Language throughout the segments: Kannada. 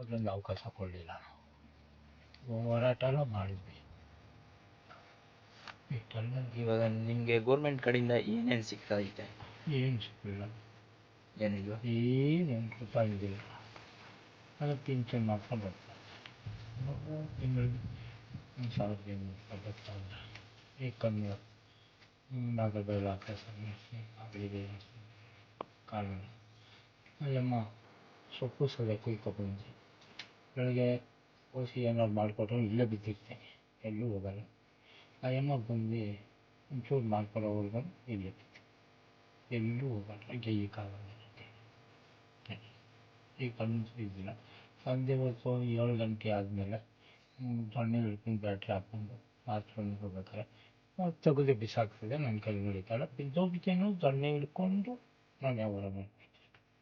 ಅದೊಂದು ಅವಕಾಶ ಕೊಡಲಿಲ್ಲ ನಾವು ಹೋರಾಟ ಎಲ್ಲ ಮಾಡಿದ್ವಿ. ಇಷ್ಟೆಲ್ಲ ಇವಾಗ ನಿಮಗೆ ಗೌರ್ಮೆಂಟ್ ಕಡೆಯಿಂದ ಏನೇನು ಸಿಗ್ತಾ ಇದೆ? ಏನು ಸಿಕ್ಕಿಲ್ಲ, ಏನಿಲ್ವಾ? ಏನೇನು ಗೊತ್ತಾಗಿದ್ದಿಲ್ಲ. ಅದು ಪಿಂಚಣಿ ಮಾಡ್ಕೊಂಡು ಬರ್ತಾರೆ, ತಿಂಗಳಿಗೆ 1,800 ಬರ್ತಾಯಿಲ್ಲ. ಈಗ ಕಮ್ಮಿ ನಾಗರಬೈಲು ಆಗಲಿದೆ ಕಾರಣ ಅಲ್ಲಮ್ಮ ಸೊಪ್ಪು ಸದೆ ಕುಯ್ಕೊಬಂದು ಬೆಳಗ್ಗೆ ಕೋಸಿ ಏನಾದ್ರು ಮಾಡಿಕೊಟ್ರೆ ಇಲ್ಲೇ ಬಿದ್ದಿರ್ತೀನಿ, ಎಲ್ಲೂ ಹೋಗಲ್ಲ. ಆ ಅಮ್ಮ ಬಂದು ಒಂಚೂರು ಮಾಡ್ಕೊಡೋವರೆಗೂ ಇಲ್ಲೇ ಎಲ್ಲೂ ಹೋಗಲ್ಲ. ಈ ಕಾಲ ಈಗ ಕಲಿಸಿದ್ದಿಲ್ಲ. ಸಂಜೆ ಹೊತ್ತು 7 ಗಂಟೆ ಆದಮೇಲೆ ದೊಣ್ಣೆ ಹಿಡ್ಕೊಂಡು ಬ್ಯಾಟ್ರಿ ಹಾಕ್ಕೊಂಡು ಮಾರ್ಚ್ಕೊಂಡು ಹೋಗ್ಬೇಕಾದ್ರೆ ತೆಗೆದು ಬಿಸಾಕ್ತಿದೆ. ನನ್ನ ಕೈ ನಡೀತಾಳೆ, ಬಿದ್ದೋಗ್ಬಿಟ್ಟೇನು ದೊಣ್ಣೆ ಹಿಡ್ಕೊಂಡು ನಾನು ಯಾವಾಗ ಮಾಡ್ತೀನಿ.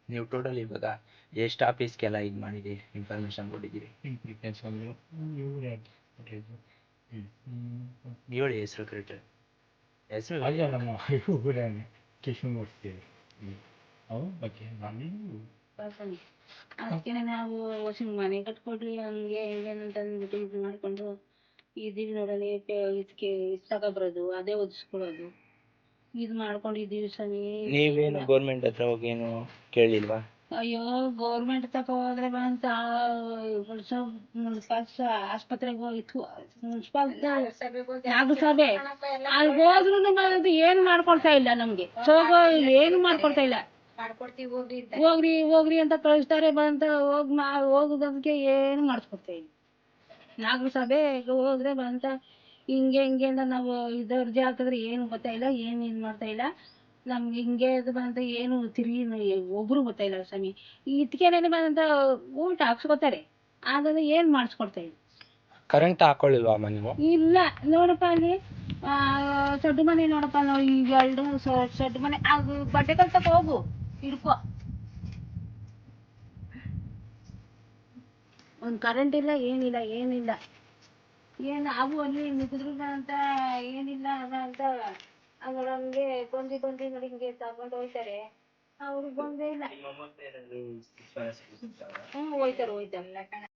ನೀವು ಟೋಟಲ್ ಇವಾಗ ಎಷ್ಟು ಆಫೀಸ್ಗೆಲ್ಲ ಇದು ಮಾಡಿದ್ದೀರಿ, ಇನ್ಫಾರ್ಮೇಷನ್ ಕೊಟ್ಟಿದ್ದೀರಿ? ಇವರೇ ಕೊಟ್ಟಿದ್ದು. ಹೇಳಿ ಹೆಸರು ಕರೆಕ್ಟ್ ಹೆಸರು. ಅಲ್ಲ ನಮ್ಮ ಇವರೇ ಕೃಷ್ಣಮೂರ್ತಿ ಅವ್ರ ಬಗ್ಗೆ ನಾನು ಅದಕ್ಕೆ ನಾವು ಮನೆ ಕಟ್ಕೊಡ್ರಿ ಹಂಗೆ ಹಿಂಗೆ ಅಂತ ಅಂದ್ಬಿಟ್ಟು ಇದು ಮಾಡ್ಕೊಂಡು ಇದೀವಿ ನೋಡಲಿ. ಇದಕ್ಕೆ ತಗೊಬರೋದು, ಅದೇ ಒದಿಸ್ಕೊಳ್ಳೋದು, ಇದು ಮಾಡ್ಕೊಂಡಿದ್ದೀವಿ ಸ್ವಾಮಿ. ನೀವೇನು ಗೌರ್ಮೆಂಟ್ ಹತ್ರ ಹೋಗಿ ಏನು ಕೇಳಿಲ್ವಾ? ಅಯ್ಯೋ ಗೌರ್ಮೆಂಟ್ ತಗೋ ಹೋದ್ರೆ ಬಂತ ಮುನ್ಸಿಪಾಲ್ಟಿ ಆಸ್ಪತ್ರೆಗೆ ಹೋಗಿತ್ತು, ಮುನ್ಸಿಪಾಲ್ಟಿ ನಾಗಸಭೆ ಅಲ್ಲಿ ಹೋದ್ರು ಏನು ಮಾಡ್ಕೊಡ್ತಾ ಇಲ್ಲ ನಮ್ಗೆ. ಏನು ಮಾಡ್ಕೊಡ್ತಾ ಇಲ್ಲ. ಹೋಗ್ರಿ ಹೋಗ್ರಿ ಅಂತ ಕಳಿಸ್ತಾರೆ, ಬಂತ ಹೋಗೋದಕ್ಕೆ ಏನು ಮಾಡಿಸ್ಕೊಡ್ತಾ ಇಲ್ಲ. ನಾಗಸಭೆಗೆ ಹೋದ್ರೆ ಬಂತ ಹಿಂಗೆ ಹಿಂಗೆ ಅಂತ ನಾವು ಇದು ಅರ್ಜಿ ಹಾಕಿದ್ರೆ ಏನು ಗೊತ್ತಾ ಇಲ್ಲ, ಏನು ಇದು ಮಾಡ್ತಾ ಇಲ್ಲ ನಮ್ಗೆ. ಹಿಂಗೆ ಇದು ಬಂತ ಏನು ತಿರುಗಿ ಒಬ್ರು ಗೊತ್ತಾ ಇಲ್ಲ ಸ್ವಾಮಿ. ಇದಕ್ಕೇನೆ ಬಂತ ಊಟ ಹಾಕ್ಸ್ಕೊತಾರೆ, ಆದ್ರೆ ಏನು ಮಾಡಿಸ್ಕೊಡ್ತಾ ಇಲ್ಲ. ಕರೆಂಟ್ ಹಾಕೊಳ್ಳಿಲ್ವಾ ಅಮ್ಮ ನೀವು? ಇಲ್ಲ ನೋಡಪ್ಪ, ಅಲ್ಲಿ ಸೊಡ್ಡು ಮನೆ ನೋಡಪ್ಪ, ಈಗ 2 ಸೊಡ್ಡು ಮನೆ ಅದು ಬಟ್ಟೆ ಕಲ್ತಕ್ಕೆ ಹೋಗು ಹಿಡ್ಕೊ. ಒಂದು ಕರೆಂಟ್ ಇಲ್ಲ, ಏನಿಲ್ಲ ಏನಿಲ್ಲ. ಏನು ಅವು ಅಲ್ಲಿ ನಿಂತಿದ್ರು ಅಂತ ಏನಿಲ್ಲ ಅಂತ ಅವ್ರು ಹಂಗೆ ಕೊಂದಿ ನೋಡಿ ಹಿಂಗೆ ತಗೊಂಡು ಹೋಗ್ತಾರೆ. ಅವ್ರು ಬಂದೇ ಇಲ್ಲ. ಹೋಯ್ತಾರೆ.